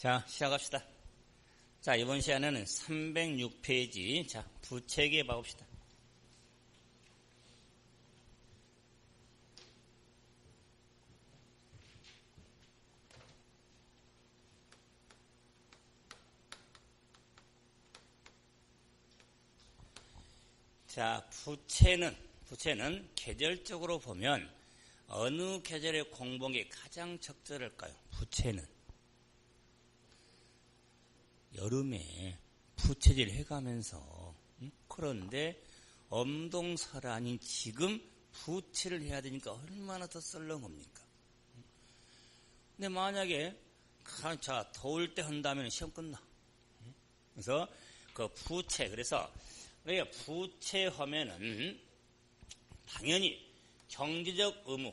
자, 시작합시다. 자, 이번 시간에는 306페이지. 자, 부채기에 봐봅시다. 자, 부채는 계절적으로 보면 어느 계절의 공복이 가장 적절할까요? 부채는 여름에 부채질 해가면서, 그런데 엄동설 아닌 지금 부채를 해야 되니까 얼마나 더 썰렁합니까? 근데 만약에 자, 더울 때 한다면 시험 끝나. 그래서 그 부채, 그래서 우리가 부채하면은 당연히 경제적 의무,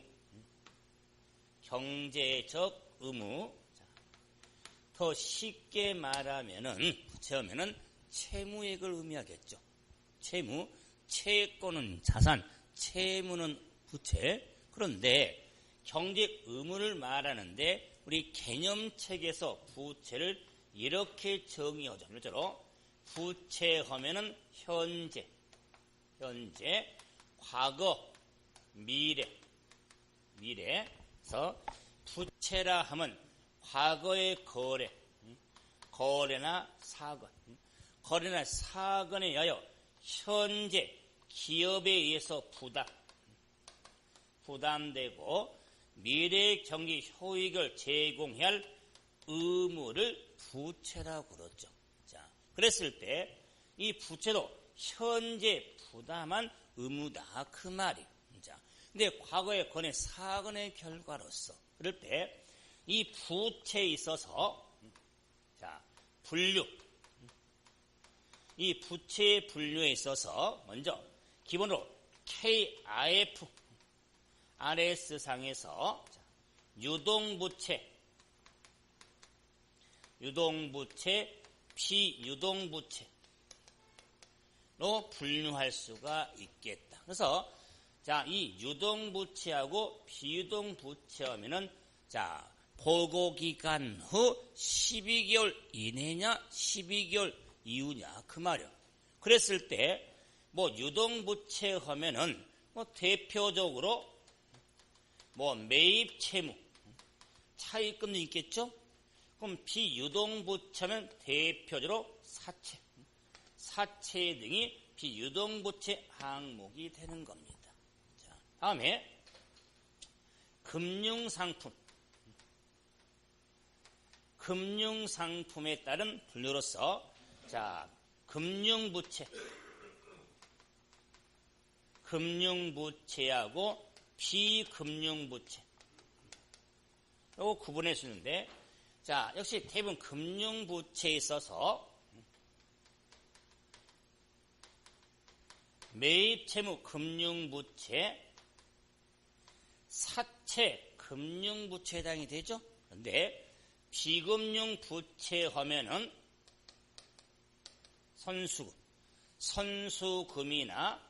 더 쉽게 말하면은 부채하면은 채무액을 의미하겠죠. 채권은 자산, 채무는 부채. 그런데 경제 의무를 말하는데 우리 개념책에서 부채를 이렇게 정의하죠. 실제로 부채하면은 현재, 과거, 미래에서 부채라 하면 과거의 거래나 사건에 의하여 현재 기업에 의해서 부담되고 미래 경기 효익을 제공해야 할 의무를 부채라고 그러죠. 자, 그랬을 때 이 부채도 현재 부담한 의무다 그 말이에요. 자, 근데 과거의 거래 사건의 결과로서 그럴 때 이 부채에 있어서 자, 이 부채의 분류에 있어서 먼저 기본으로 KIF RS상에서 유동부채, 비유동부채로 분류할 수가 있겠다. 그래서 자, 이 유동부채하고 비유동부채 하면은 자, 보고기간 후 12개월 이내냐 12개월 이후냐 그 말이야. 그랬을 때 뭐 유동부채 하면은 뭐 대표적으로 뭐 매입 채무 차입금도 있겠죠. 그럼 비유동부채면 대표적으로 사채 등이 비유동부채 항목이 되는 겁니다. 자, 다음에 금융상품에 따른 분류로서 자, 금융부채하고 비금융부채 이거 구분해 주는데 자, 역시 대부분 금융부채에 있어서 매입채무 금융부채, 사채 금융부채에 해당이 되죠. 그런데 비금융부채 하면은 선수금이나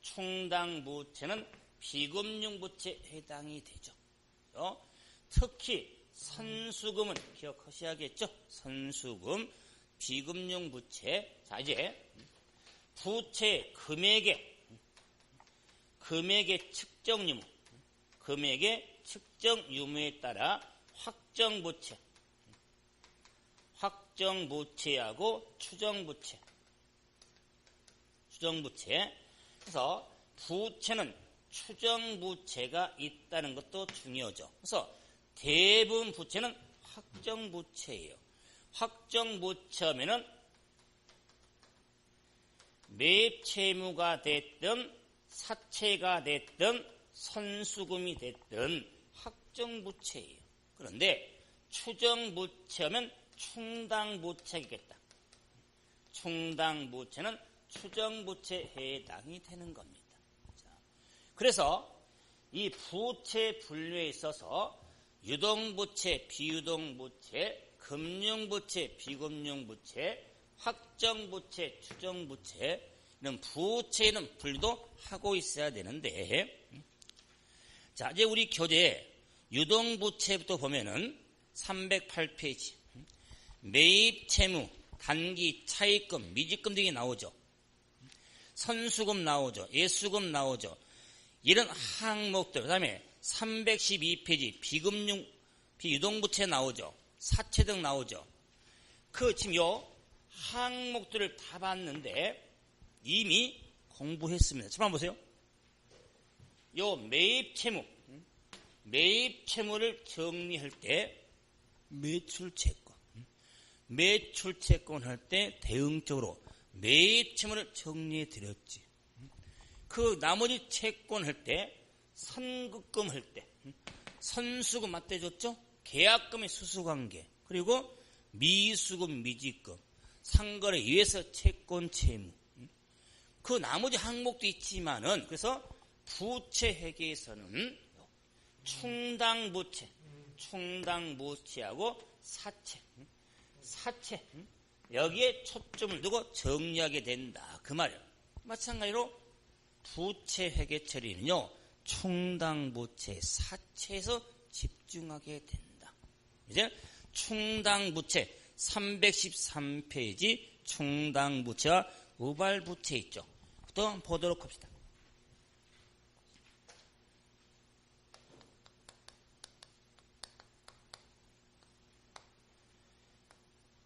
충당부채는 비금융부채에 해당이 되죠. 특히 선수금은 기억하셔야겠죠. 선수금, 비금융부채. 자, 이제 부채 금액의 측정 유무에 따라 확정부채하고 추정부채. 그래서 부채는 추정부채가 있다는 것도 중요하죠. 그래서 대부분 부채는 확정부채예요. 확정부채면은 매입채무가 됐든 사채가 됐든 선수금이 됐든 확정부채예요. 그런데 추정부채면 충당부채겠다. 충당부채는 추정부채에 해당이 되는 겁니다. 자, 그래서 이 부채 분류에 있어서 유동부채, 비유동부채, 금융부채, 비금융부채, 확정부채, 추정부채 이런 부채는 분류도 하고 있어야 되는데 자, 이제 우리 교재에 유동부채부터 보면은 308페이지. 매입 채무, 단기, 차입금, 미지금 등이 나오죠. 선수금 나오죠. 예수금 나오죠. 이런 항목들. 그 다음에 312페이지 비유동부채 나오죠. 사채 등 나오죠. 지금 요 항목들을 다 봤는데 이미 공부했습니다. 처음 보세요. 요 매입 채무를 정리할 때 매출채권 할 때 대응적으로 매입 채무를 정리해 드렸지. 나머지 채권 할 때 선급금 할 때 선수금 맞대줬죠. 계약금의 수수관계 그리고 미수금 미지금 상거래 위에서 채권 채무 나머지 항목도 있지만은 그래서 부채회계에서는 충당부채하고 사채 여기에 초점을 두고 정리하게 된다 그 말이에요. 마찬가지로 부채회계 처리는요 충당부채 사채에서 집중하게 된다. 이제 충당부채 313페이지 충당부채와 우발부채 있죠. 또 보도록 합시다.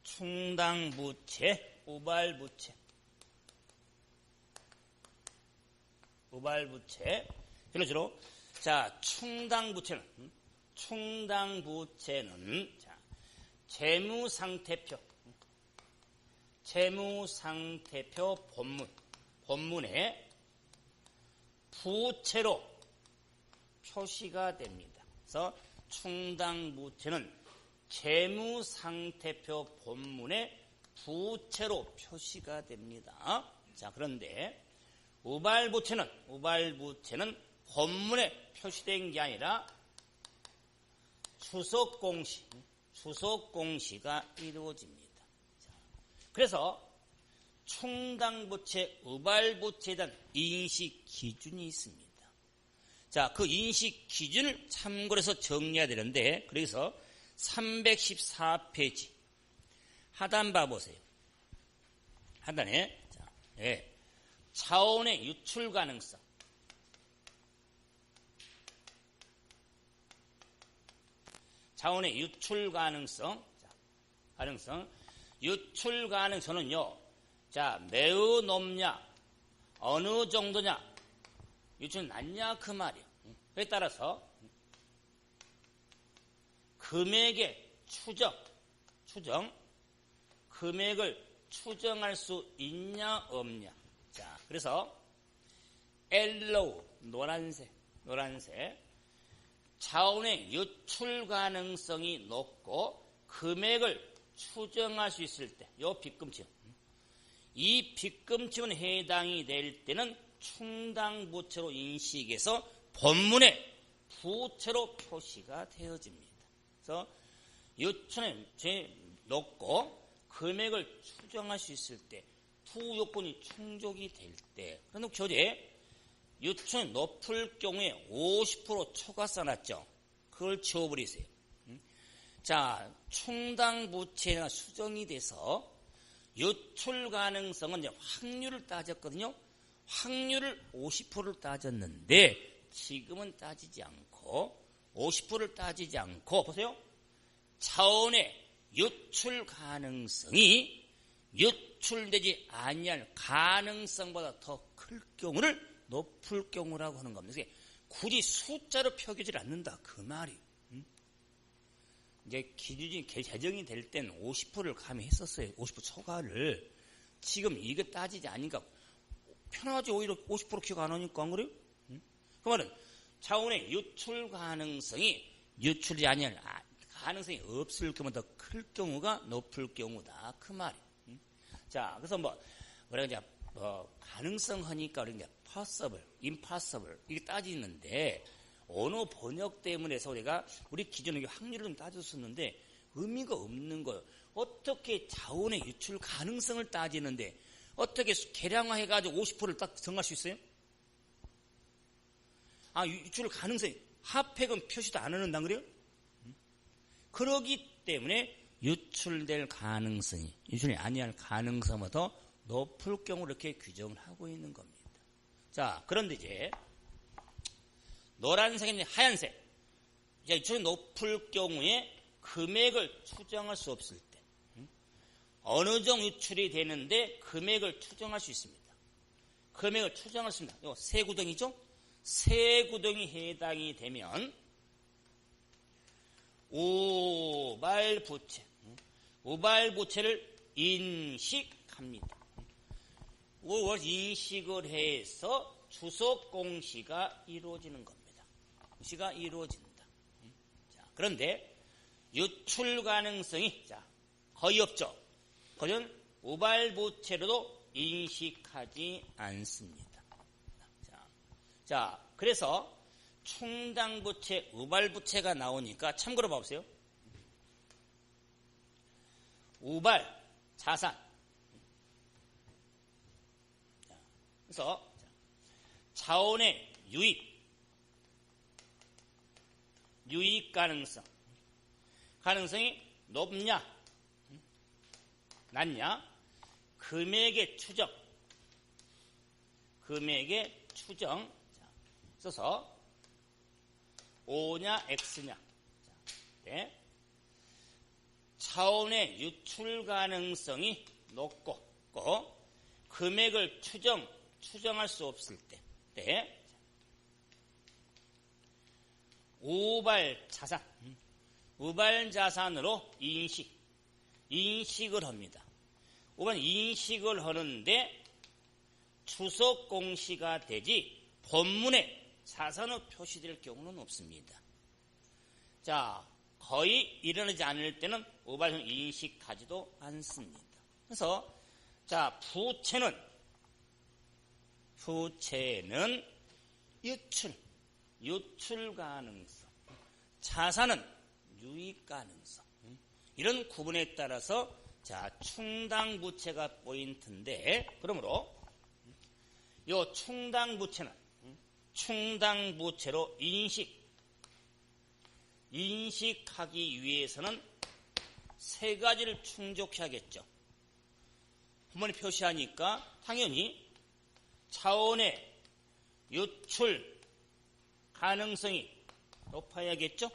충당부채, 우발부채. 주로 자, 충당부채는 자, 재무상태표 본문에 부채로 표시가 됩니다. 그래서 충당부채는 재무상태표 본문에 부채로 표시가 됩니다. 자, 그런데 우발부채는 본문에 표시된 게 아니라 주석공시가 이루어집니다. 자, 그래서 충당부채, 우발부채에 대한 인식 기준이 있습니다. 자, 그 인식 기준을 참고로 해서 정리해야 되는데, 그래서 314페이지 하단 봐보세요. 하단에 자, 차원의 유출 가능성. 차원의 유출 가능성. 유출 가능성은요. 자, 매우 높냐, 어느 정도냐, 유출 낮냐 그 말이에요. 그에 따라서 금액의 금액을 추정할 수 있냐 없냐. 자, 그래서 옐로우 노란색 차원의 유출 가능성이 높고 금액을 추정할 수 있을 때, 요 빚금치원. 이 빚금치원에 해당이 될 때는 충당부채로 인식해서 본문에 부채로 표시가 되어집니다. 그래서 유출이 제일 높고 금액을 추정할 수 있을 때, 두 요건이 충족이 될 때, 그런데 교재 유출이 높을 경우에 50% 초과서 났죠. 그걸 지워버리세요. 자, 충당부채가 수정이 돼서 유출 가능성은 이제 확률을 따졌거든요. 확률을 50%를 따졌는데 지금은 따지지 않고 50%를 따지지 않고 보세요. 차원의 유출 가능성이 유출되지 아니할 가능성보다 더 클 경우를 높을 경우라고 하는 겁니다. 굳이 숫자로 표기하지 않는다 그 말이. 이제 기준이 제정이 될 때는 50%를 가미했었어요. 50% 초과를. 지금 이게 따지지 않으니까 편하지. 오히려 50% 기억 안 하니까 안 그래요? 그 말은 차원의 유출 가능성이 유출이 아니할 가능성이 없을 경우보다 클 경우가 높을 경우다 그 말이에요. 자, 그래서 우리가 이제 가능성 하니까 우리 이제 possible, impossible 이게 따지는데 언어 번역 때문에 해서 우리 기존에 확률을 좀 따졌었는데 의미가 없는 거예요. 어떻게 자원의 유출 가능성을 따지는데 어떻게 계량화해가지고 50%를 딱 정할 수 있어요? 유출 가능성이 핫팩은 표시도 안 하는단 그래요? 그러기 때문에 유출될 가능성이, 유출이 아니할 가능성보다 더 높을 경우 이렇게 규정을 하고 있는 겁니다. 자, 그런데 이제 노란색이 하얀색. 자, 유출이 높을 경우에 금액을 추정할 수 없을 때 어느 정도 유출이 되는데 금액을 추정할 수 있습니다. 금액을 추정할 수 있습니다. 이거 세 구덩이죠? 세 구덩이 해당이 되면 우발부채, 우발부채를 인식합니다. 인식을 해서 주석공시가 이루어지는 겁니다. 공시가 이루어진다. 자, 그런데 유출 가능성이 거의 없죠. 그건 우발부채로도 인식하지 않습니다. 자, 그래서 충당부채, 우발부채가 나오니까 참고로 봐보세요. 우발, 자산. 그래서 자원의 유익 가능성이 높냐, 낮냐, 금액의 추정. 써서 O냐 X냐. 네. 자원의 유출 가능성이 높고 금액을 추정할 수 없을 때. 네. 우발 자산으로 인식을 합니다. 우발 인식을 하는데 주석 공시가 되지 본문에 자산으로 표시될 경우는 없습니다. 자, 거의 일어나지 않을 때는 우발을 인식하지도 않습니다. 그래서 자, 부채는 유출 가능성, 자산은 유익 가능성. 이런 구분에 따라서 자, 충당부채가 포인트인데, 그러므로 요 충당부채로 인식하기 위해서는 세 가지를 충족해야겠죠. 본문에 표시하니까 당연히 자원의 유출 가능성이 높아야겠죠.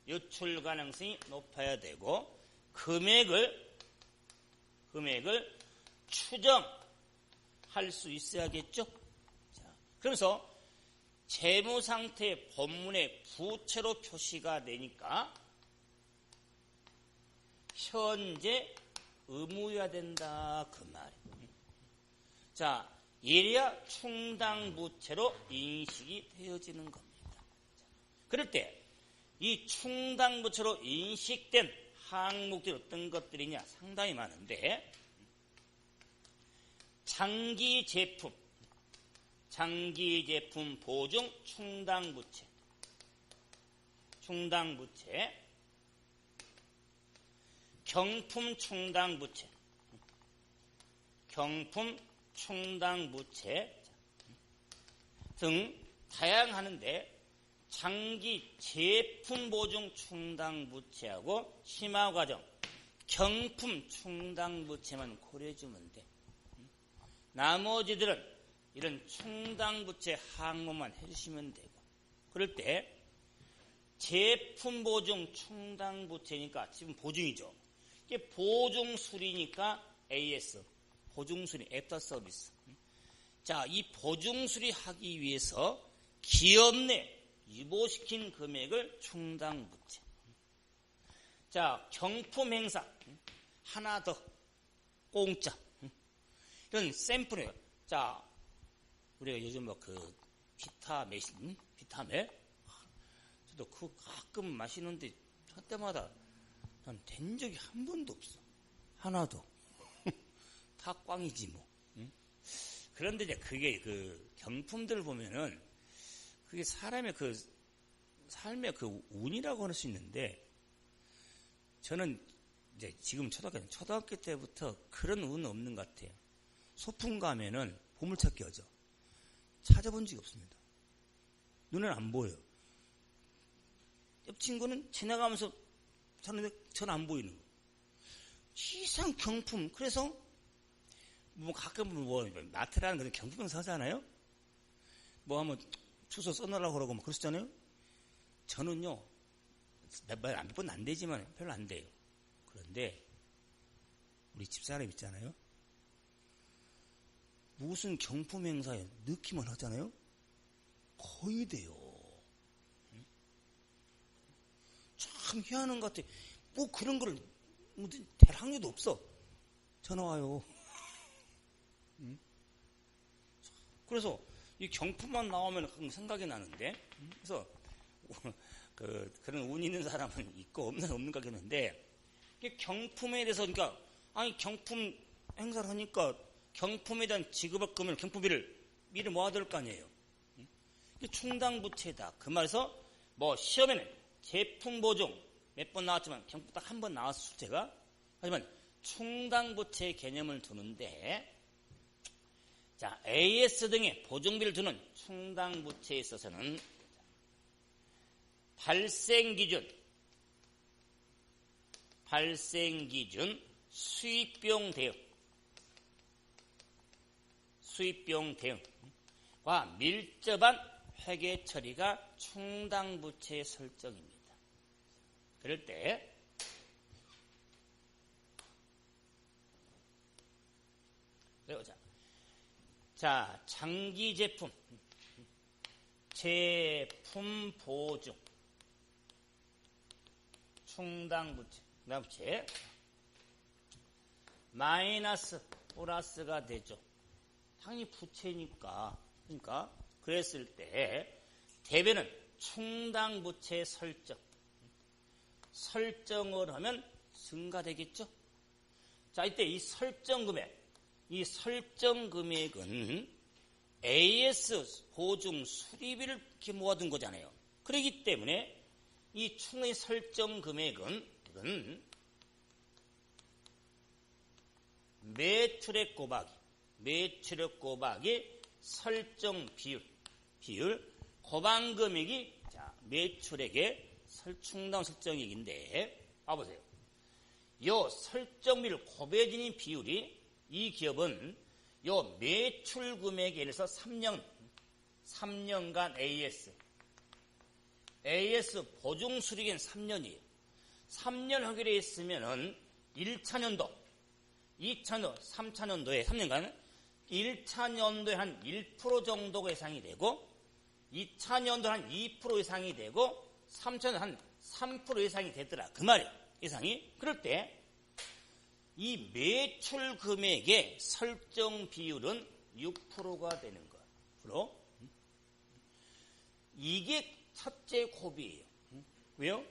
유출 가능성이 높아야 되고 금액을 추정할 수 있어야겠죠. 자, 그래서 재무상태 본문에 부채로 표시가 되니까 현재 의무여야 된다 그 말이에요. 자, 이래야 충당부채로 인식이 되어지는 겁니다. 그럴 때 이 충당부채로 인식된 항목들이 어떤 것들이냐 상당히 많은데, 장기 제품 보증 충당부채, 경품 충당부채 등 다양하는데, 장기 제품 보증 충당부채하고 심화과정 경품 충당부채만 고려해주면 돼. 나머지들은 이런 충당부채 항목만 해주시면 되고, 그럴 때 제품 보증 충당부채니까 지금 보증이죠. 이게 보증수리니까 AS, 보증수리, 애프터 서비스. 자, 이 보증수리 하기 위해서 기업 내 유보시킨 금액을 충당부채. 자, 경품 행사 하나 더 공짜. 이런 샘플이에요. 자, 우리가 요즘 비타메 저도 그거 가끔 마시는데 저때마다 난 된 적이 한 번도 없어. 하나도. 다 꽝이지 뭐. 그런데 이제 그게 경품들 보면은 그게 사람의 삶의 운이라고 할 수 있는데, 저는 이제 지금 초등학교 때부터 그런 운은 없는 것 같아요. 소풍 가면은 보물찾기 하죠. 찾아본 적이 없습니다. 눈에는 안 보여요. 옆 친구는 지나가면서 사는데 전 안 보이는 거. 이상 경품. 그래서 뭐 가끔 뭐 마트라는 그런 경품 사잖아요. 뭐 한번 주소 써놓으라고 그러고 뭐 그러시잖아요. 저는요 몇 번 안 되지만 별로 안 돼요. 그런데 우리 집사람 있잖아요. 무슨 경품 행사에 넣기만 하잖아요. 거의 돼요. 참 희한한 것 같아. 뭐 그런 걸 될 확률도 없어. 전화 와요. 그래서 이 경품만 나오면 생각이 나는데, 그래서 그런 운 있는 사람은 있고 없는 것 같겠는데, 경품에 대해서 그러니까 아니 경품 행사를 하니까 경품에 대한 지급할 거면 경품비를 미리 모아야 될 거 아니에요. 충당부채다. 그 말에서 뭐 시험에는 제품 보증 몇 번 나왔지만 경품 딱 한 번 나왔을 제가 하지만 충당부채 개념을 두는데, 자 AS 등의 보증비를 두는 충당부채에 있어서는 발생기준 수입비용 대응과 밀접한 회계 처리가 충당부채 설정입니다. 그럴 때 자 장기 제품 보증 충당부채 부채 마이너스 플러스가 되죠. 당연히 부채니까. 그러니까 그랬을 때 대변은 충당부채 설정을 하면 증가되겠죠. 자 이때 이 설정 금액은 AS 보증 수리비를 이렇게 모아둔 거잖아요. 그렇기 때문에 이 충의 설정 금액은 매출액 곱하기 설정 비율 고반금액이 매출액의 충당 설정액인데, 봐보세요. 요 설정비를 곱해지는 비율이 이 기업은 요 매출 금액에 대해서 3년간 AS 보증 수리기는 3년이에요. 3년 허결에 있으면은 1차년도, 2차년도, 3차년도에 3년간 1차년도에 한 1% 정도가 예상이 되고 2차년도 한 2% 예상이 되고 3차년 한 3% 예상이 되더라. 그 말이에요. 예상이. 그럴 때 이 매출 금액의 설정 비율은 6%가 되는 거예요. 이게 첫째 고비예요. 왜요?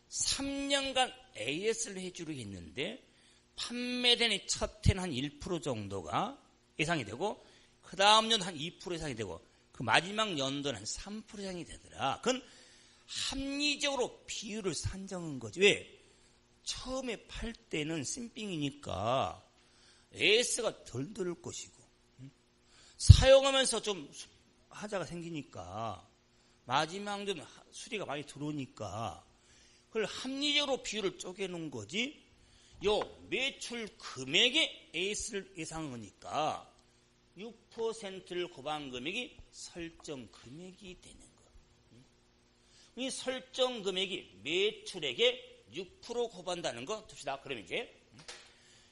3년간 AS를 해주려 했는데 판매되는 첫 해는 한 1% 정도가 예상이 되고 그 다음 연도 한 2% 예상이 되고 그 마지막 연도는 한 3% 예상이 되더라. 그건 합리적으로 비율을 산정한 거지. 왜? 처음에 팔 때는 씀삥이니까 AS가 덜 들을 것이고 사용하면서 좀 하자가 생기니까 마지막 연도는 수리가 많이 들어오니까 그걸 합리적으로 비율을 쪼개놓은 거지. 요 매출 금액의 AS를 예상하니까 6%를 곱한 금액이 설정 금액이 되는 거예요. 이 설정 금액이 매출액의 6% 곱한다는 거 둡시다. 그럼 이제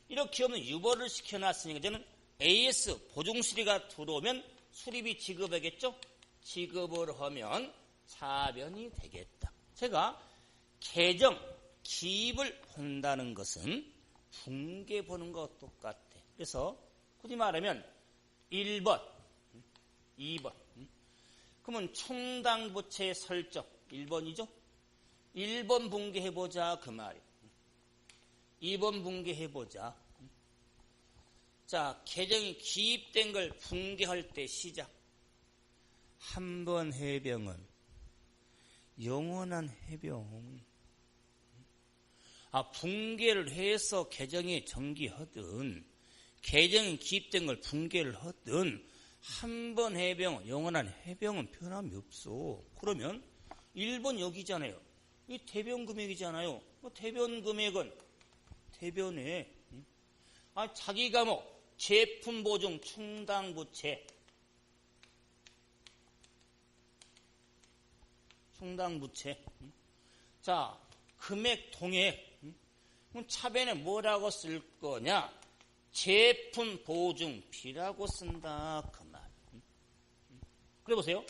이렇게 없는 유보를 시켜놨으니까 저는 AS 보증 수리가 들어오면 수리비 지급하겠죠? 지급을 하면 차변이 되겠다. 제가 계정 기입을 본다는 것은 분계 보는 것과 똑같아. 그래서 굳이 말하면 1번, 2번. 그러면 충당부채 설정 1번이죠? 1번 분계해보자 그 말이에요. 2번 분계해보자. 자, 계정이 기입된 걸 분계할 때 시작. 한 번 해병은 영원한 해병. 분계를 해서 계정에 정기하든 계정이 기입된 걸 분계를 하든 한 번 해병, 영원한 해병은 변함이 없어. 그러면 1번 여기잖아요. 이 대변 금액이잖아요. 뭐 대변 금액은 대변에 자기가 뭐 제품 보증 충당 부채 자 금액 통액 그럼 차변에 뭐라고 쓸 거냐? 제품 보증비라고 쓴다 그 말. 그래 보세요.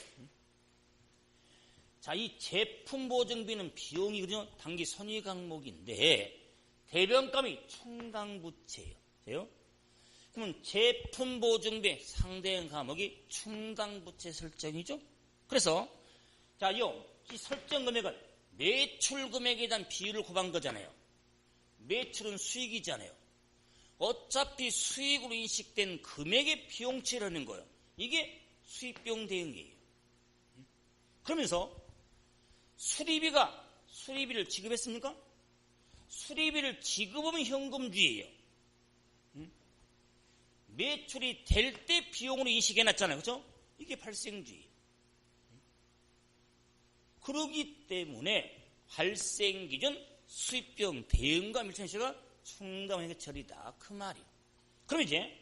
자, 이 제품 보증비는 비용이거든요. 당기 선의 항목인데 대변감이 충당부채예요. 그래요? 그러면 제품 보증비 상대행 항목이 충당부채 설정이죠. 그래서 자, 이 설정 금액은 매출 금액에 대한 비율을 곱한 거잖아요. 매출은 수익이잖아요. 어차피 수익으로 인식된 금액의 비용치라는 거예요. 이게 수익비용 대응이에요. 그러면서 수리비를 지급했습니까? 수리비를 지급하면 현금주의예요. 매출이 될 때 비용으로 인식해놨잖아요. 그렇죠? 이게 발생주의. 그러기 때문에 발생기준 수익비용 대응과 밀착시가 충당의 해결이다. 그 말이에요. 그럼 이제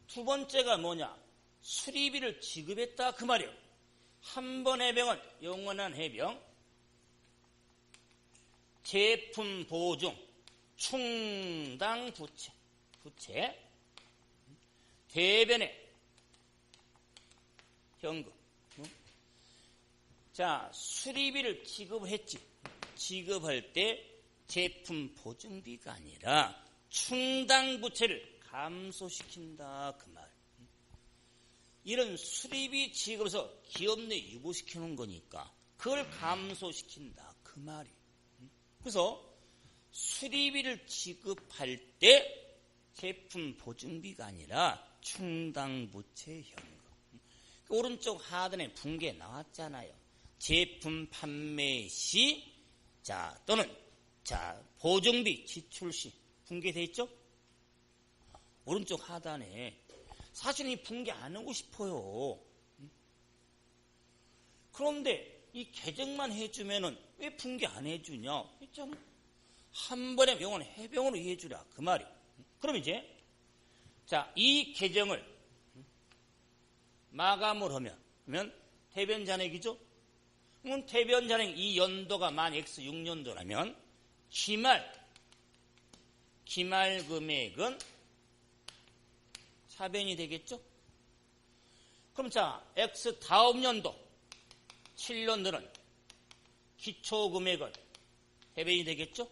두 번째가 뭐냐? 수리비를 지급했다. 그 말이에요. 한 번 해병은 영원한 해병, 제품 보증, 충당 부채, 대변에 현금. 자, 수리비를 지급했지. 지급할 때 제품 보증비가 아니라 충당 부채를 감소시킨다 그 말. 이런 수리비 지급에서 기업 내 유보시켜 놓은 거니까 그걸 감소시킨다 그 말이. 그래서 수리비를 지급할 때 제품 보증비가 아니라 충당 부채 현금. 오른쪽 하단에 분계 나왔잖아요. 제품 판매 시 또는 보증비 지출 시 분계돼 있죠? 오른쪽 하단에 사실은 이 분계 안 하고 싶어요. 그런데 이 개정만 해주면은 왜 분계 안 해주냐? 했잖아. 한 번에 병원 해병으로 해주라 그 말이. 그럼 이제 이 개정을 마감을 하면 대변 잔액이죠? 그럼 대변 잔액 이 연도가 만 X 6년도라면 기말 금액은 차변이 되겠죠? 그럼 X 다음 연도 7년도는 기초 금액은 대변이 되겠죠?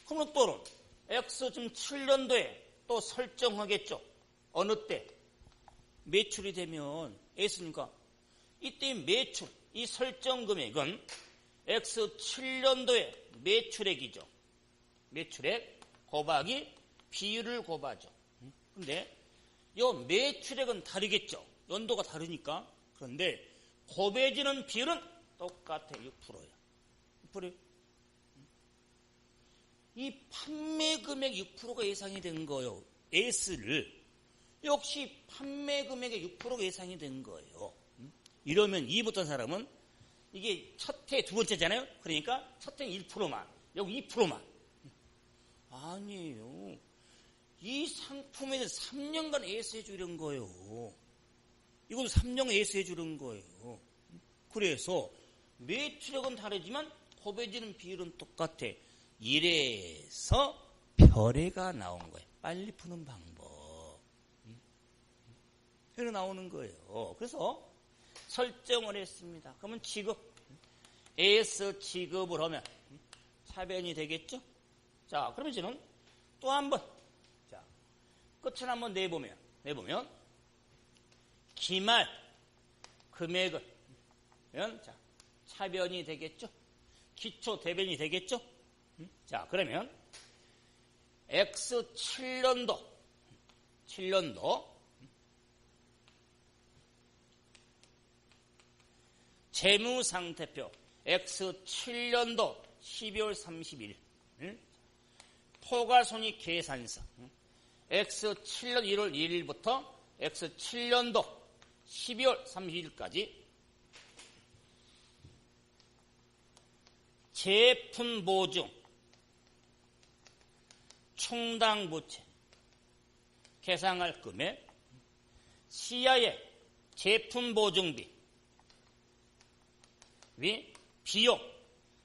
그럼 또는 X 지금 7년도에 또 설정하겠죠? 어느 때? 매출이 되면 S니까 이때 매출, 이 설정 금액은 X 7년도의 매출액이죠. 매출액 곱하기 비율을 곱하죠. 근데 이 매출액은 다르겠죠. 연도가 다르니까. 그런데 곱해지는 비율은 똑같아. 6%야. 6%. 이 판매 금액 6%가 예상이 된 거예요. S를. 역시 판매 금액의 6%가 예상이 된 거예요. 이러면 이 붙은 사람은 이게 첫 해 두 번째잖아요. 그러니까 첫 해 1%만, 여기 2%만. 아니에요. 이 상품에 대해서 3년간 AS 해주는 거예요. 이것도 3년 AS 해주는 거예요. 그래서 매출액은 다르지만 곱해지는 비율은 똑같아. 이래서 별해가 나온 거예요. 빨리 푸는 방법. 별해 나오는 거예요. 그래서 설정을 했습니다. 그러면 AS 지급을 하면 차변이 되겠죠? 그러면 이제는 또 한 번, 끝을 한번 내보면, 기말 금액은, 차변이 되겠죠? 기초 대변이 되겠죠? 그러면 X 7년도 재무상태표 X 7년도 12월 30일 포괄손익 계산서 X 7년 1월 1일부터 X 7년도 12월 30일까지 제품 보증, 충당 부채, 계상할 금액, 시야의 제품 보증비,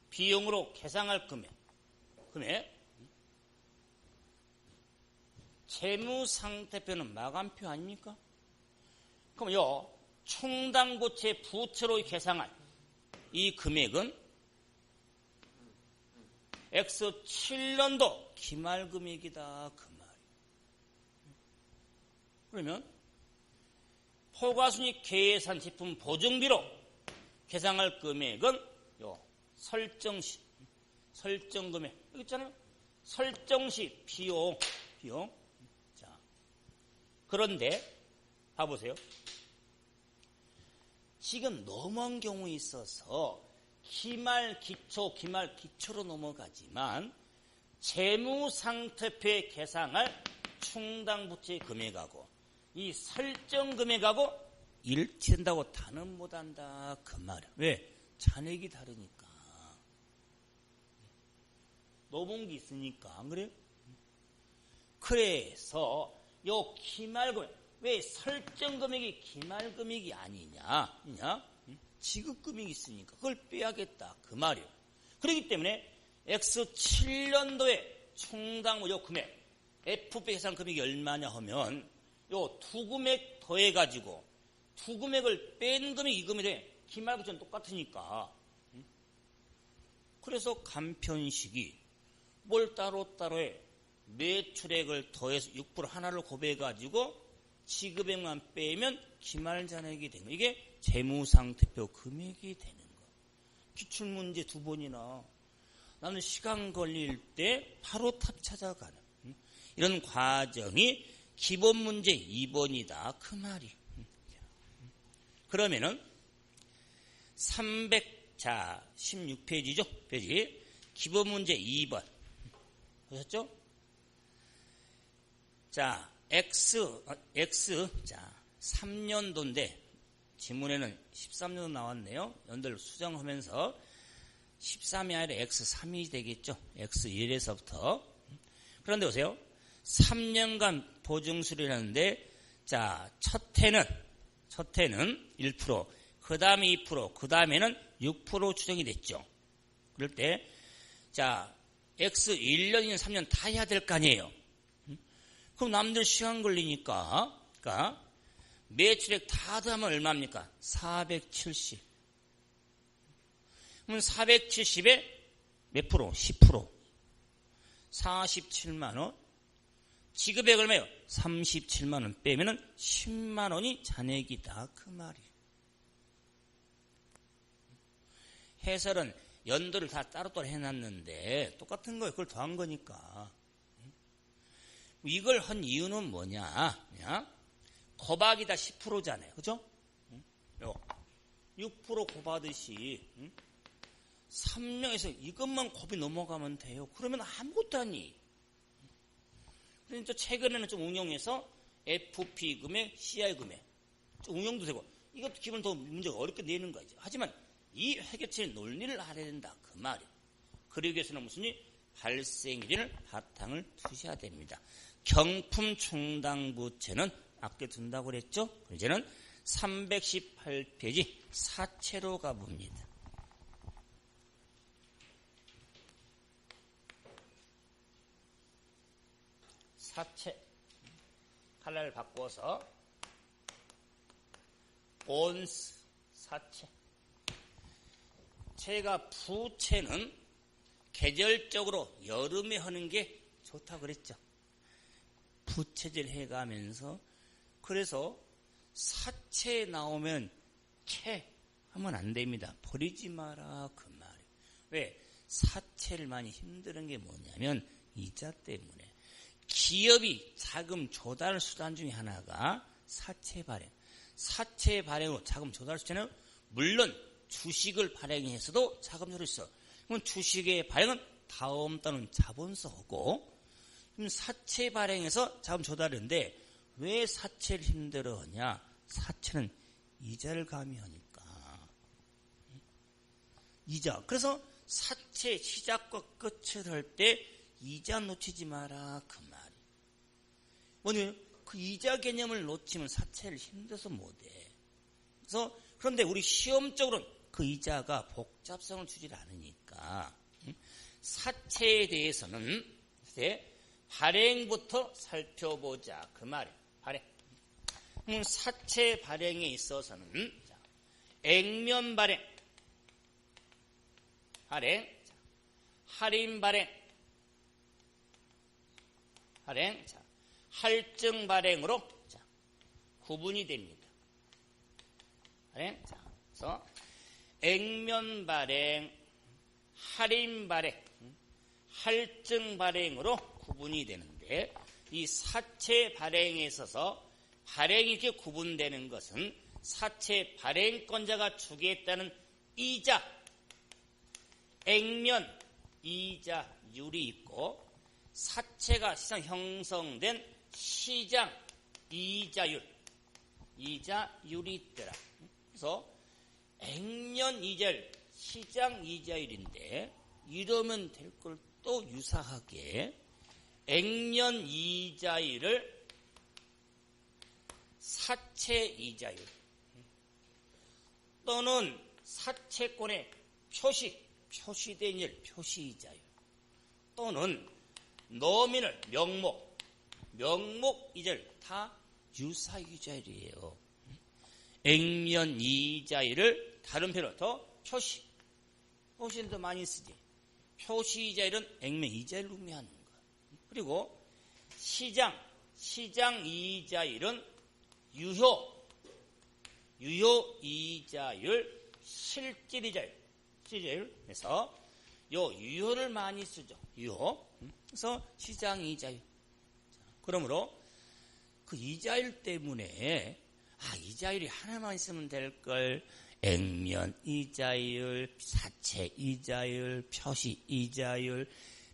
비용으로 계상할 금액, 재무상태표는 마감표 아닙니까? 그럼 요 충당부채 부채로 계상할 이 금액은 X7년도 기말금액이다 그 말이에요. 그러면 포괄순이익 계산 제품 보증비로 계상할 금액은 요 설정시 설정금액 여기 있잖아요. 설정시 비용. 자, 그런데 봐보세요. 지금 넘어간 경우에 있어서 기말기초로 넘어가지만 재무상태표에 계상할 충당부채 금액하고 이 설정금액하고 일치된다고 다는 못한다 그 말이야. 왜? 잔액이 다르니까. 넘은 게 있으니까 안 그래요? 그래서 요 기말금액 왜 설정금액이 기말금액이 아니냐? 지급금액이 있으니까 그걸 빼야겠다 그 말이에요. 그렇기 때문에 X7년도에 충당무효 금액 FP 계산 금액이 얼마냐 하면 요 두 금액 더해가지고 두 금액을 뺀 금액이 이 금액에 기말금액은 똑같으니까. 그래서 간편식이 뭘 따로 해 매출액을 더해서 6% 하나를 곱해가지고 지급액만 빼면 기말잔액이 되는 거. 이게 재무상태표 금액이 되는 거. 기출문제 2번이나 나는 시간 걸릴 때 바로 답 찾아가는 이런 과정이 기본문제 2번이다 그 말이. 그러면은 16페이지죠. 페이지 기본문제 2번 보셨죠? 자, X, 자, 3년도인데, 지문에는 13년도 나왔네요. 연들 수정하면서 13이 아니라 X3이 되겠죠. X1에서부터. 그런데 보세요. 3년간 보증수리를 하는데, 자, 첫 해는 1%, 그 다음에 2%, 그 다음에는 6% 추정이 됐죠. 그럴 때, 자, X1년이면 3년 다 해야 될 거 아니에요. 그럼 남들 시간 걸리니까, 그러니까 매출액 다 더하면 얼마입니까? 470. 그럼 470에 몇 프로? 10%. 47만 원. 지급액 얼마예요? 37만 원 빼면은 10만 원이 잔액이다 그 말이에요. 해설은 연도를 다 따로따로 해놨는데 똑같은 거예요. 그걸 더한 거니까. 이걸 한 이유는 뭐냐? 곱하기다 10%잖아요. 그죠? 6% 곱하듯이 3년에서 이것만 곱이 넘어가면 돼요. 그러면 아무것도 아니. 그러니까 최근에는 좀 응용해서 FP 금액, CI 금액 좀 응용도 되고 이것도 기본 더 문제가 어렵게 내는 거죠. 하지만 이 회계처의 논리를 알아야 된다 그 말이에요. 그러기 위해서는 무슨 일? 발생일을 바탕을 두셔야 됩니다. 경품 충당부채는 아껴둔다고 그랬죠? 이제는 318페이지 사채로 가봅니다. 사채 칼날 바꿔서 온스 사채. 제가 부채는 계절적으로 여름에 하는 게 좋다고 그랬죠. 부채질 해가면서. 그래서 사채 나오면 채 하면 안 됩니다. 버리지 마라 그 말이에요. 왜? 사채를 많이 힘든 게 뭐냐면 이자 때문에. 기업이 자금 조달 수단 중에 하나가 사채 발행. 사채 발행으로 자금 조달 수단은 물론 주식을 발행해서도 자금 조달이 있어. 그럼 주식의 발행은 다음 달은 자본서고, 그럼 사채 발행해서 자금 조달인데 왜 사채를 힘들어하냐? 사채는 이자를 가미하니까. 이자. 그래서 사채 시작과 끝을 할 때 이자 놓치지 마라 그 말이. 뭐냐? 그 이자 개념을 놓치면 사채를 힘들어서 못해. 그래서 그런데 우리 시험적으로는 그 이자가 복잡성을 주질 않으니까 사채에 대해서는 발행부터 살펴보자 그 말이에요. 발행. 사채 발행에 있어서는 액면 발행, 할인 발행, 할증 발행으로 구분이 됩니다. 그래서 액면 발행, 할인 발행, 할증 발행으로 구분이 되는데 이 사채 발행에 있어서 발행이 이렇게 구분되는 것은 사채 발행권자가 주겠다는 이자, 액면 이자율이 있고 사채가 시장 형성된 시장 이자율이 있더라. 그래서 액면 이자율, 시장 이자율인데 이러면 될 걸 또 유사하게 액면 이자율을 사채 이자율 또는 사채권의 표시된 일, 표시 이자율 또는 노미널, 명목 이자율 다 유사 이자율이에요. 액면 이자율을 다른 표현으로 더 표시는 더 많이 쓰지. 표시 이자율은 액면 이자율을 의미하는 거. 그리고 시장 이자율은 유효 이자율, 실질 이자율. 그래서 요 유효를 많이 쓰죠. 유효. 그래서 시장 이자율. 그러므로 그 이자율 때문에 이자율이 하나만 있으면 될 걸. 액면 이자율, 사채 이자율, 표시 이자율,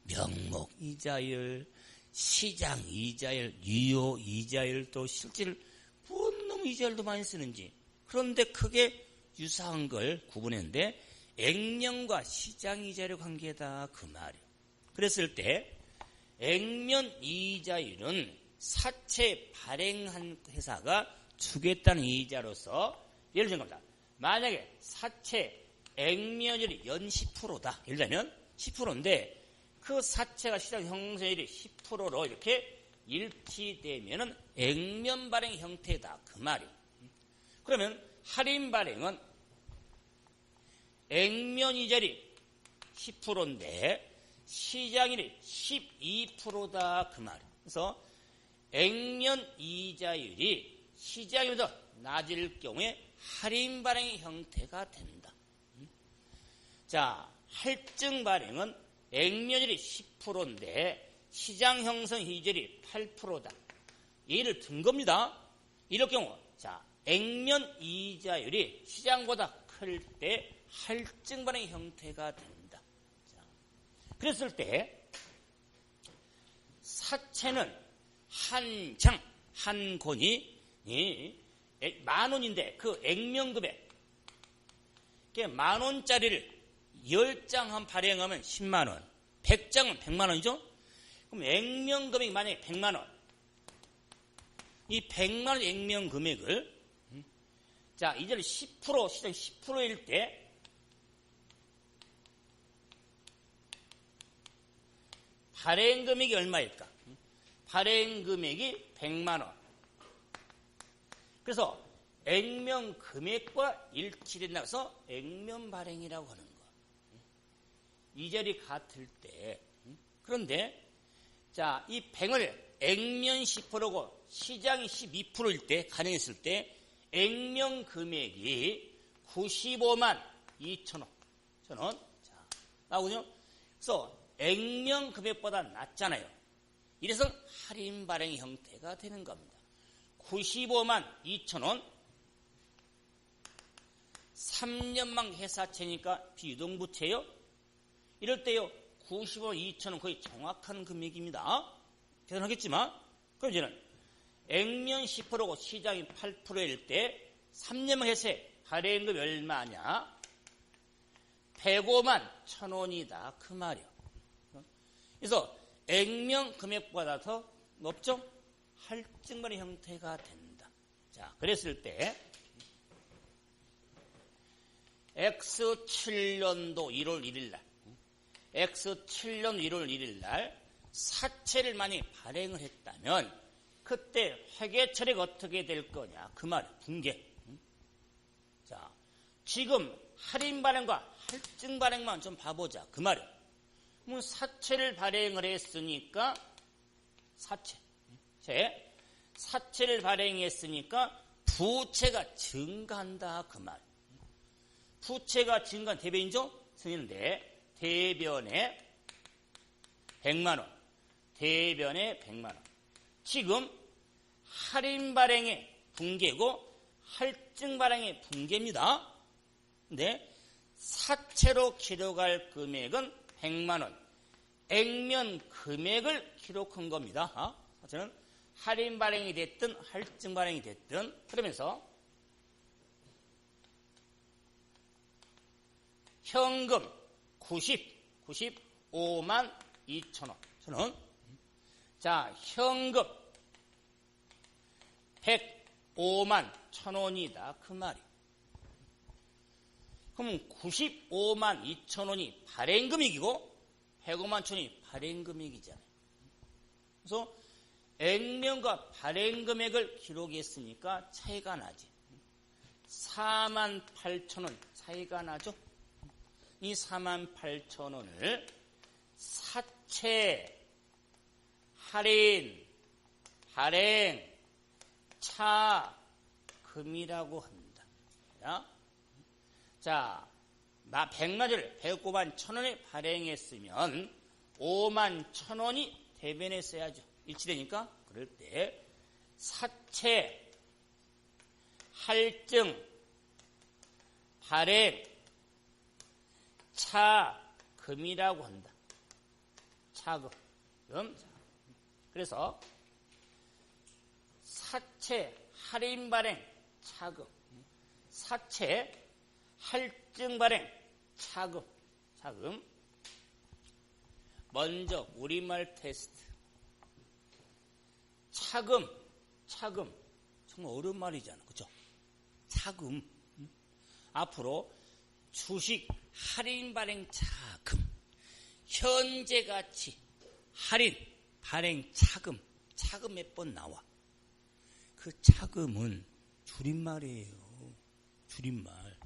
명목 이자율, 시장 이자율, 유효 이자율, 또 실질 뭔 이자율도 많이 쓰는지. 그런데 크게 유사한 걸 구분했는데 액면과 시장 이자율의 관계다 그 말이에요. 그랬을 때 액면 이자율은 사채 발행한 회사가 주겠다는 이자로서 예를 들면 겁니다. 만약에 사채 액면율이 연 10%다. 예를 들면 10%인데 그 사채가 시장 형성율이 10%로 이렇게 일치되면은 액면 발행 형태다 그 말이에요. 그러면 할인 발행은 액면 이자율이 10%인데 시장률이 12%다 그 말이에요. 그래서 액면 이자율이 시장률보다 낮을 경우에 할인 발행의 형태가 된다. 자, 할증 발행은 액면율이 10%인데 시장 형성 이자율이 8%다. 예를 든 겁니다. 이럴 경우, 액면 이자율이 시장보다 클 때 할증 발행의 형태가 된다. 그랬을 때 사채는 한 권이 10,000원인데 그 액면 금액 10,000원짜리를 10장 한 발행하면 10만원, 100장은 100만원이죠? 그럼 액면 금액이 만약에 100만원, 이 100만원 액면 금액을 이제는 10% 시장 10%일 때 발행 금액이 얼마일까? 발행 금액이 100만원. 그래서 액면 금액과 일치된다고 해서 액면 발행이라고 하는 거. 이자율이 같을 때. 그런데 이 100을 액면 10%고 시장이 12%일 때 가능했을 때 액면 금액이 95만 2천 원. 나오군요. 그래서 액면 금액보다 낮잖아요. 이래서 할인 발행 형태가 되는 겁니다. 95만 2천 원, 3년만 회사채니까 비유동부채요. 이럴 때요, 95만 2천 원 거의 정확한 금액입니다. 대단하겠지만, 그럼 이제는 액면 10%고 시장이 8%일 때 3년만 회사에 발행금이 얼마냐? 105만 1,000원이다. 그 말이요. 그래서 액면 금액보다 더 높죠? 할증발행 형태가 된다. 자, 그랬을 때 X7년도 1월 1일 날 X7년 1월 1일 날 사채를 많이 발행을 했다면 그때 회계처리가 어떻게 될 거냐? 그 말이에요. 붕괴. 자, 지금 할인 발행과 할증 발행만 좀 봐보자. 그 말이에요. 그럼 사채를 발행을 했으니까 사채를 발행했으니까 부채가 증가한다. 그 말. 부채가 증가한 대변이죠? 승인인데 대변에 100만 원. 대변에 100만 원. 지금 할인 발행의 붕괴고 할증 발행의 붕괴입니다. 근데 사채로 기록할 금액은 100만 원. 액면 금액을 기록한 겁니다. 사채는 할인 발행이 됐든 할증 발행이 됐든 그러면서 현금 95만 2천 원. 저는 자, 현금 105만 1,000원이다. 그 말이에요. 그럼 95만 2천 원이 발행금액이고 105만 1,000원이 발행금액이잖아요. 그래서 액면과 발행금액을 기록했으니까 차이가 나지. 4만 8천 원 차이가 나죠. 이 4만 8천 원을 사채, 할인, 발행, 차금이라고 한다. 자, 100만원을 105만 1,000원에 발행했으면 5만 1,000원이 대변에 써야죠. 일치되니까 그럴 때 사채, 할증, 발행, 차금이라고 한다. 차금. 그래서 사채, 할인 발행, 차금. 사채, 할증 발행, 차금. 먼저 우리말 테스트. 차금. 정말 어려운 말이잖아. 그렇죠? 차금. 앞으로 주식 할인 발행 차금. 현재 가치 할인 발행 차금. 차금 몇 번 나와. 그 차금은 줄임말이에요. 줄임말.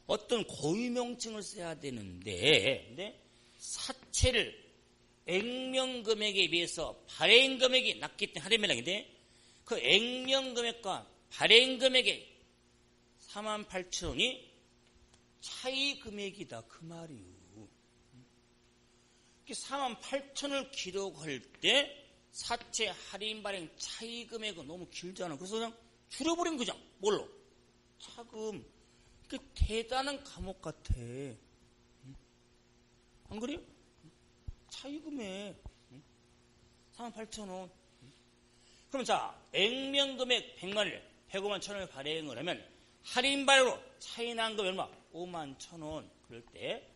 어떤 고유명칭을 써야 되는데 근데 사채를 액면금액에 비해서 발행금액이 낮기 때문에 할인 발행인데 그 액면금액과 발행금액의 48,000원이 차이금액이다. 그 말이에요. 48,000원을 기록할 때 사채 할인 발행 차이금액은 너무 길잖아. 그래서 그냥 줄여버린 거잖아. 뭘로? 차금. 그 대단한 과목 같아. 안 그래요? 차이금액 48,000원. 그럼 자, 액면금액 100만원을 105만 1,000원을 발행을 하면 할인 발행으로 차이 난 거 얼마? 5만 1,000원. 그럴 때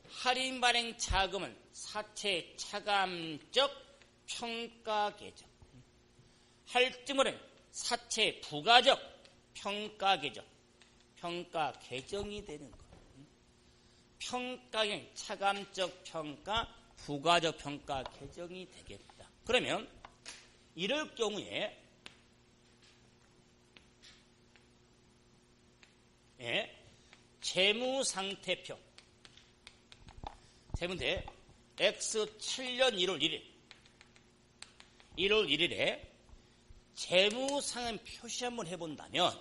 할인 발행 차금은 사채 차감적 평가 계정. 할증은 사채 부가적 평가 계정. 평가 계정이 되는 거. 평가경 차감적 평가, 부가적 평가 계정이 되겠다. 그러면 이럴 경우에 재무상태표 재무대 X7년 1월 1일에 재무상한 표시 한번 해본다면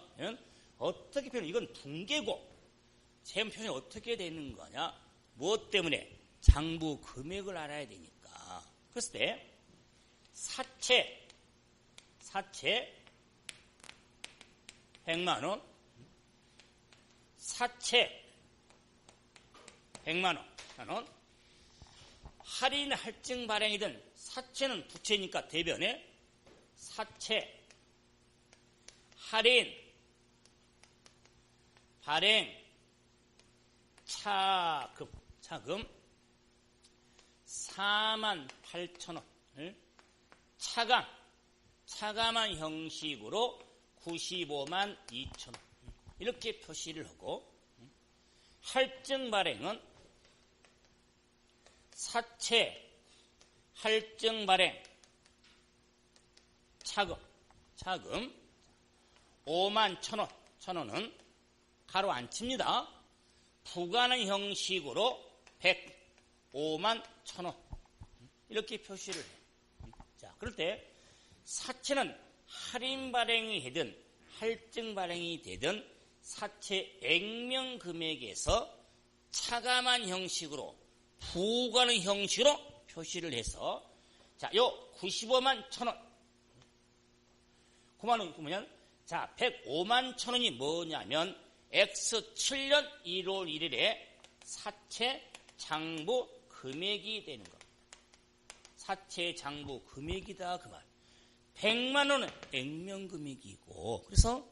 어떻게 표현? 이건 붕괴고 재무 표현이 어떻게 되는 거냐? 무엇 때문에? 장부 금액을 알아야 되니까. 그랬을 때 사채 100만 원, 사채 100만 원, 할인 할증 발행이든 사채는 부채니까 대변에 사채, 할인, 발행, 차금 48,000원을 차감한 형식으로 952,000원 이렇게 표시를 하고, 할증 발행은 사채 할증 발행 차금 51,000원은 가로 안 칩니다. 부과하는 형식으로 105,000원 이렇게 표시를 해요. 자, 그럴 때 사채는 할인 발행이 되든 할증 발행이 되든 사채 액면 금액에서 차감한 형식으로 부과하는 형식으로 표시를 해서, 자, 요 951,000원. 그러면 자, 105,000원이 뭐냐면 X7년 1월 1일에 사채 장부 금액이 되는 겁니다. 사채 장부 금액이다 그 말. 100만 원은 액면 금액이고, 그래서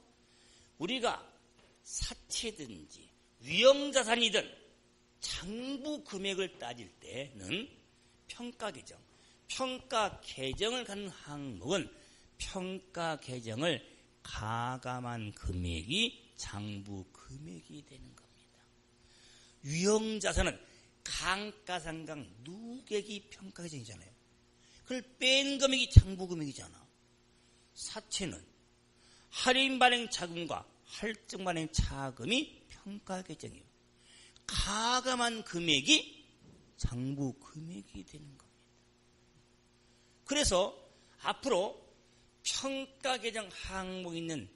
우리가 사채든지 위험자산이든 장부 금액을 따질 때는 평가 계정을 갖는 항목은 평가 계정을 가감한 금액이 장부 금액이 되는 겁니다. 위험자산은 감가상각 누계기 평가 계정이잖아요. 그걸 뺀 금액이 장부 금액이잖아. 사채는 할인 발행 차금과 할증 발행 차금이 평가 계정이에요. 가감한 금액이 장부 금액이 되는 겁니다. 그래서 앞으로 평가 계정 항목이 있는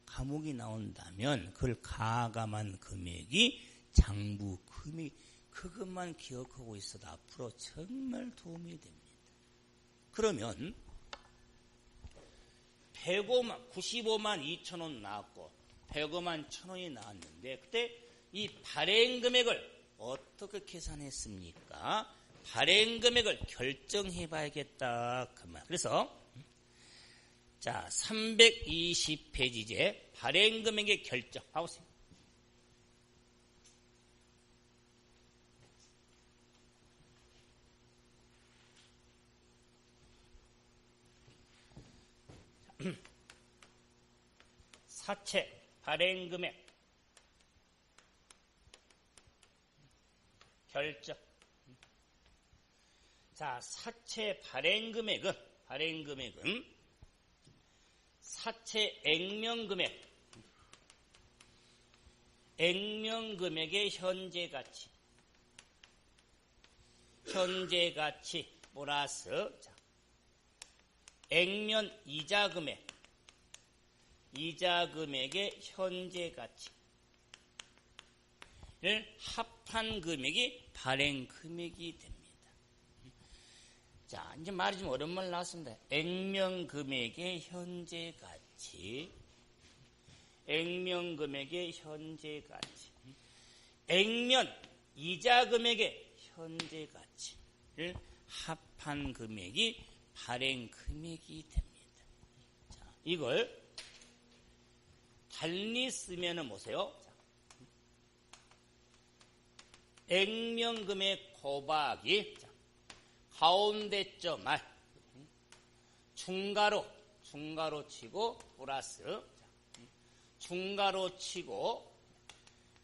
과목이 나온다면 그걸 가감한 금액이 장부 금액, 그것만 기억하고 있어도 앞으로 정말 도움이 됩니다. 그러면 95만2천원 나왔고 105만 1,000원이 나왔는데, 그때 이 발행 금액을 어떻게 계산했습니까? 발행 금액을 결정해 봐야겠다 그 말. 그래서 자, 320페이지에 발행 금액의 결정 봐보세요. 사채 발행 금액 결정. 자, 사채 발행 금액은 사채 액면 금액의 현재 가치 플러스 액면 이자 금액의 현재 가치를 합한 금액이 발행 금액이 됩니다. 자, 이제 말이 좀 어려운 말 나왔습니다. 액면 금액의 현재 가치, 액면 금액의 현재 가치, 액면 이자 금액의 현재 가치를 합한 금액이 발행 금액이 됩니다. 자, 이걸 달리 쓰면은 보세요. 액면 금액 곱하기 가운데 점 R 중가로 치고 플러스 중가로 치고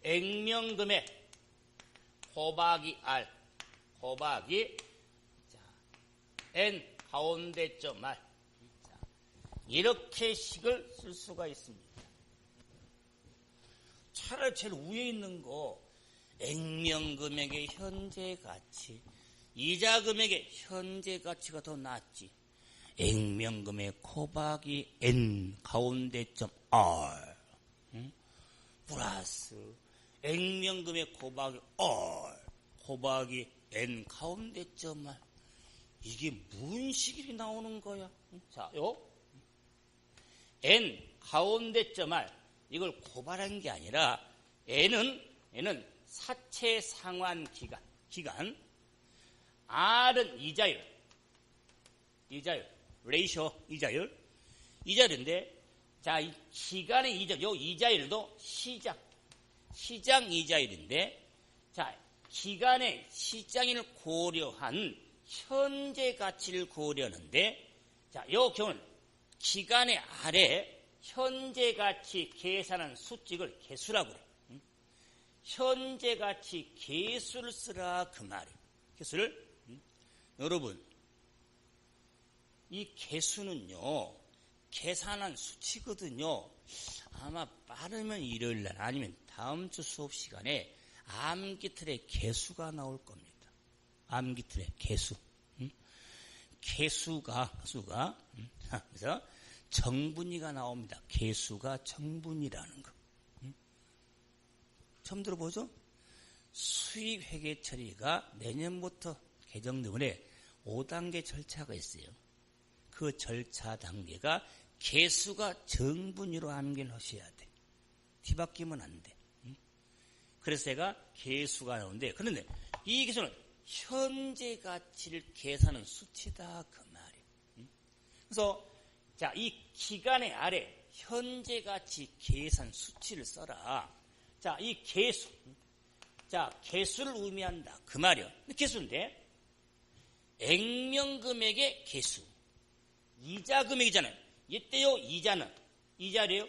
액면 금액 곱하기 R 곱하기 N 가운데 점 R, 이렇게 식을 쓸 수가 있습니다. 차라리 제일 위에 있는 거 액면 금액의 현재 가치, 이자 금액의 현재 가치가 더 낫지. 액면 금액 곱하기 N 가운데점 R 플러스 액면 금액 곱하기 R 곱하기 N 가운데점 R, 이게 무슨 식이 나오는 거야? 자, 요 N 가운데점 R, 이걸 고발한 게 아니라 N은 사채 상환 기간, R은 이자율, 레이쇼 이자율인데, 자, 이 기간의 이자율, 요 이자율도 시장 이자율인데, 자, 기간의 시장을 고려한 현재 가치를 고려하는데, 자, 이 경우는 기간의 아래 현재 가치 계산한 수칙을 개수라고 그래. 현재 가치 개수를 쓰라 그 말이에요. 개수를. 여러분, 이 개수는요, 계산한 수치거든요. 아마 빠르면 일요일날 아니면 다음 주 수업 시간에 암기틀의 개수가 나올 겁니다. 암기틀의 개수. 개수가 그래서 정분위가 나옵니다. 개수가 정분위라는 거. 처음 들어보죠? 수익회계 처리가 내년부터 개정되는데 5단계 절차가 있어요. 그 절차 단계가 개수가 정분위로 암기를 하셔야 돼. 뒤바뀌면 안 돼. 그래서 제가 개수가 나오는데, 그런데 이 개수는 현재 가치를 계산하는 수치다 그 말이에요. 그래서 자, 이 기간의 아래 현재 가치 계산 수치를 써라. 자, 이 개수. 자, 개수를 의미한다 그 말이에요. 개수인데 액면금액의 개수. 이자 금액이잖아요. 이때요 이자래요.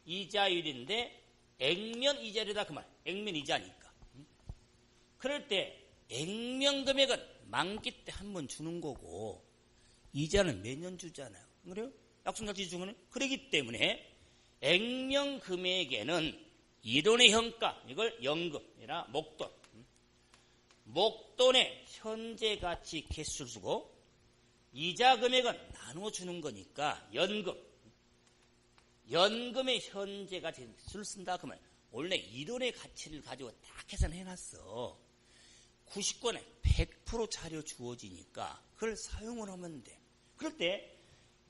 이자율인데 액면 이자료다 그 말. 액면 이자니까. 그럴 때 액면 금액은 만기 때 한 번 주는 거고 이자는 매년 주잖아요. 그래요? 약속날짜 주는 거는 그렇기 때문에 액면 금액에는 이론의 현가, 이걸 연금이나 목돈. 목돈의 현재 가치 개수를 쓰고 이자 금액은 나눠주는 거니까 연금의 현재 가치를 쓴다 그러면 원래 이론의 가치를 가지고 딱 계산해놨어. 90권에 100% 자료 주어지니까 그걸 사용을 하면 돼. 그럴 때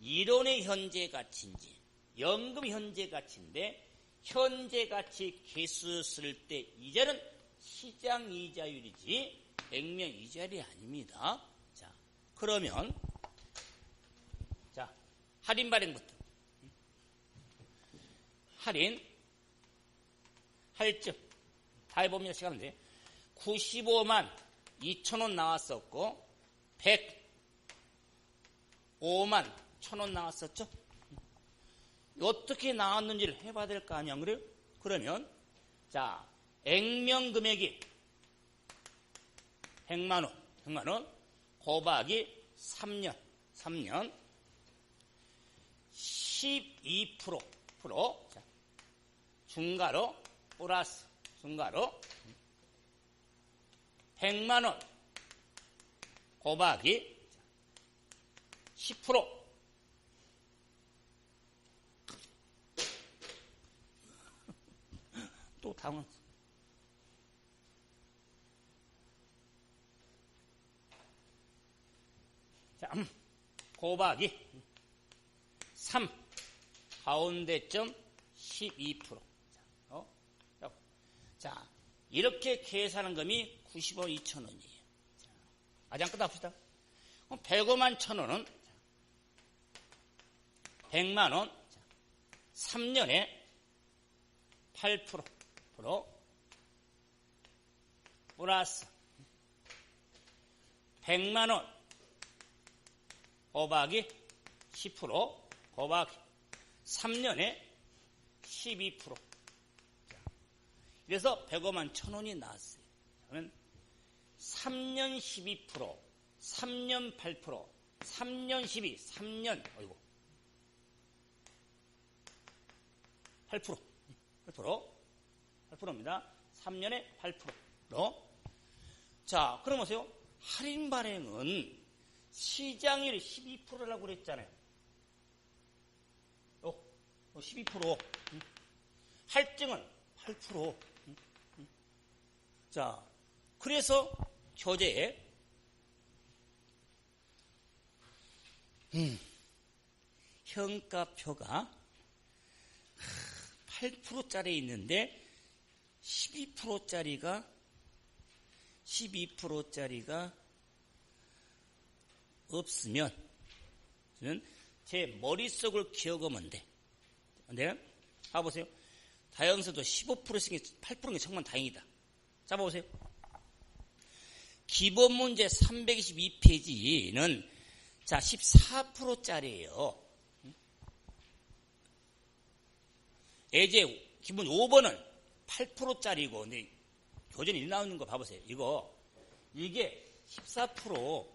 이론의 현재 가치인지 연금 현재 가치인데 현재 가치 개수 쓸 때 이자는 시장 이자율이지 액면 이자율이 아닙니다. 자, 그러면 자, 할인 발행부터. 할인 할증 다 해봅니다. 시간인데 95만 2천원 나왔었고 105만 1천원 나왔었죠. 어떻게 나왔는지를 해봐야 될 거 아니야. 그래요? 그러면 자, 액면 금액이 100만원 곱하기 3년 12% 자, 중가로 플러스 중가로 100만원 곱하기 10% 또 당황. 자, 곱하기 3 가운데점 12%. 자, 이렇게 계산한 금이 95만 2천원이에요. 아직 안 끝납시다. 그럼 105만 1천원은 100만원 3년에 8% 플러스 100만원 곱하기 10% 곱하기 3년에 12%. 그래서 105만 1천원이 나왔어요. 저는 3년 12%, 3년 8%, 3년 12, 3년, 어이구. 8%입니다. 3년에 8%. 자, 그럼 보세요. 할인 발행은 시장률이 12%라고 그랬잖아요. 12%. 할증은 8%. 자, 그래서 교재에 현가표가 8%짜리 있는데 12%짜리가 없으면 저는 제 머릿속을 기억하면 돼. 근데 봐보세요. 다영서도 15%씩 8%인 게 정말 다행이다. 잡아보세요. 기본 문제 322페이지는 자 14%짜리예요. 예제 기본 5번은 8%짜리고 근데 교전이 나오는 거 봐보세요. 이게 14%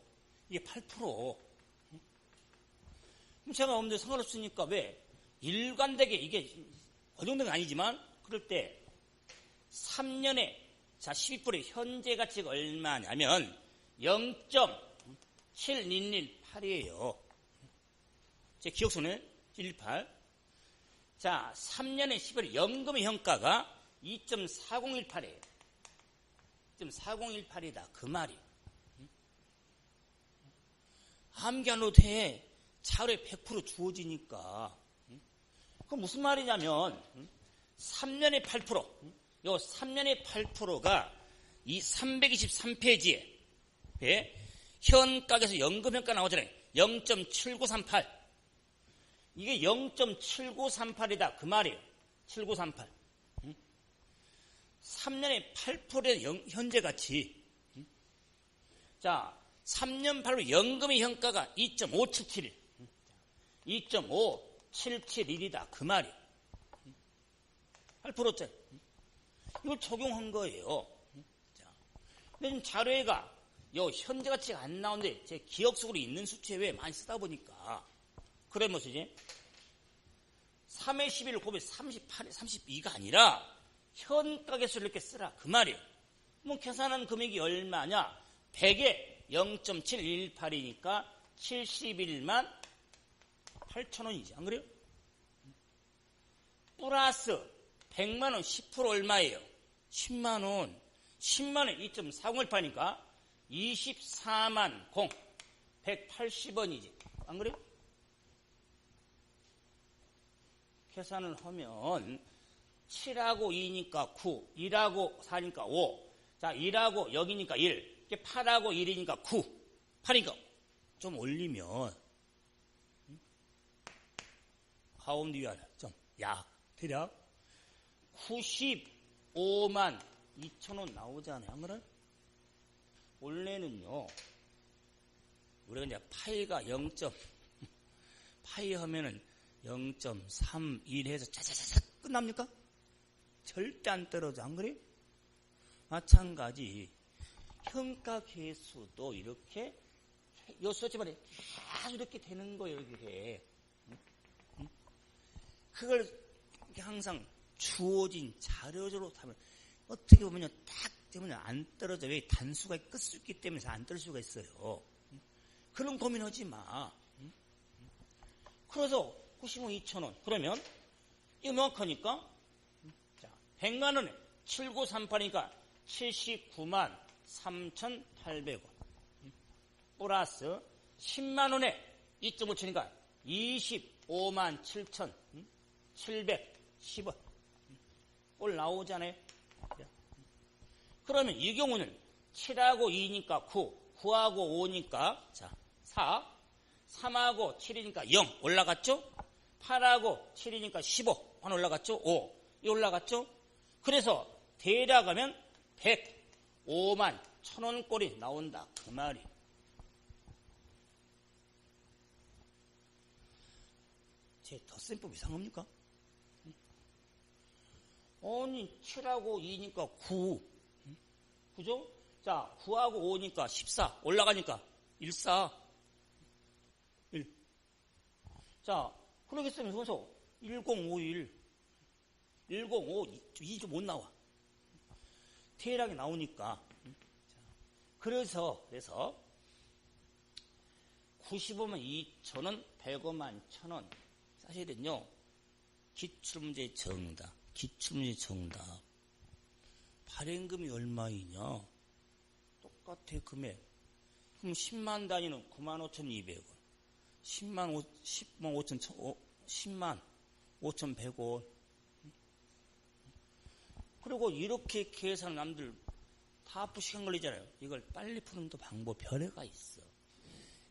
이게 8%. 그럼 제가 없는데 상관없으니까 왜 일관되게 이게 그 정도는 아니지만 그럴 때 3년에 자 12%의 현재 가치가 얼마냐면 0.7118이에요. 제 기억손에 118. 자 3년에 12% 연금의 현가가 2.4018이에요. 2.4018이다 그 말이. 암기 안 해도 돼. 차후에 100% 주어지니까. 그럼 무슨 말이냐면 3년에 8%. 요 3년에 8%가 이 323페이지에 현가에서 연금현가 나오잖아요. 0.7938. 이게 0.7938이다 그 말이에요. 7938. 3년에 8%의 현재 가치. 자, 3년 8로 연금의 현가가 2.577일. 2.5771이다 그 말이에요. 8%짜리. 이걸 적용한 거예요. 자, 근데 지금 자료가 요 현재 가치가 안 나오는데 제 기억 속으로 있는 수치에 왜 많이 쓰다 보니까 그래 뭐 쓰지? 3의 11 곱해 38에 32가 아니라 현가계수를 이렇게 쓰라 그 말이에요. 뭐 계산한 금액이 얼마냐? 100에 0.718이니까 71만 8천원이지 안 그래요? 플러스 100만원 10% 얼마예요? 10만원 10만원 2.4018이니까 24만 0 180원이지 안 그래요? 계산을 하면 7하고 2니까 9 1하고 4니까 5 자 1하고 여기니까 1 8하고 1이니까 9 8이니까 좀 올리면 가운데 위아래 좀 야 대략 95만 2천원 나오잖아요. 안 그래? 원래는요 우리가 이제 파이가 0. 파이 하면은 0.31 해서 차차차차 끝납니까? 절대 안 떨어져. 안 그래? 마찬가지 현가 계수도 이렇게 요 수치만에 계속 이렇게 되는 거예요. 이렇게 그걸 항상 주어진 자료적으로 하면 어떻게 보면요 딱 때문에 안 떨어져. 왜 단수가 끝수 있기 때문에 안 떨어질 수가 있어요. 그런 고민하지 마. 그래서 95만 2천원 그러면 이거 명확하니까 자 100만 원에 7938이니까 79만 3,800원 플러스 10만 원에 2.5천이니까 25만 7,710원 올 나오잖아요. 그러면 이 경우는 7하고 2니까 9, 9하고 5니까 자 4, 3하고 7이니까 0 올라갔죠? 8하고 7이니까 15 하나 올라갔죠? 5 이 올라갔죠? 그래서 대략 하면 105만 1,000원꼴이 나온다 그 말이. 제 덧셈법 이상합니까? 아니 7하고 2니까 9 그죠? 자 9하고 5니까 14 올라가니까 14 1 자 그러겠으면 그래서 1051 105 2좀 못 나와 대략이 나오니까 그래서 95만 2천원 105만 1천원 사실은요 기출문제 정답 기출문제 정답 발행금이 얼마이냐 똑같아 금액 그럼 10만 단위는 95,200원 10만 5,100원 그리고 이렇게 계산 남들 다 푸 시간 걸리잖아요. 이걸 빨리 푸는 또 방법 별의가 있어.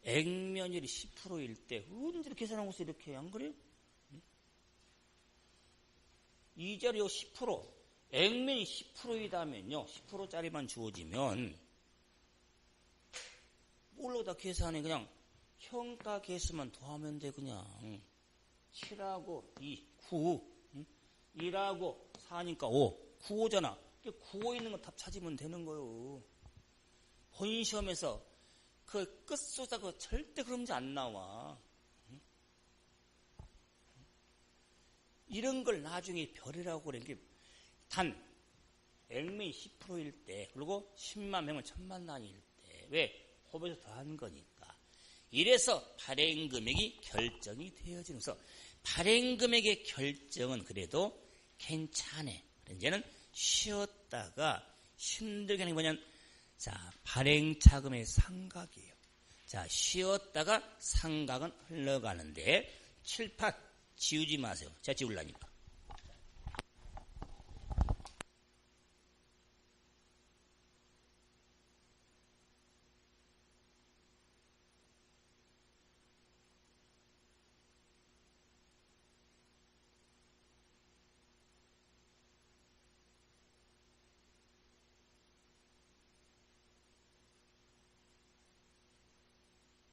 액면율이 10%일 때 언제 계산하고서 이렇게 안 그래요? 이 자리 10% 액면이 10%이다면요. 10%짜리만 주어지면 뭘로 다 계산해? 그냥 평가 계수만 더하면 돼. 그냥 7하고 2, 9, 1하고 4니까 5, 9, 5잖아. 9, 5 있는 거 답 찾으면 되는 거요. 본인 시험에서 그 끝소자 그 절대 그런 문제 안 나와. 이런 걸 나중에 별이라고 그래. 단 액면이 10%일 때, 그리고 10만 명은 1000만 단위일 때, 왜? 호흡에서 더한 거니까. 이래서 발행 금액이 결정이 되어지면서 발행 금액의 결정은 그래도 괜찮네. 이제는 쉬었다가 힘들게 하는 게 뭐냐면, 자, 발행 자금의 상각이에요. 자, 쉬었다가 상각은 흘러가는데 칠판 지우지 마세요. 제가 지우려니까.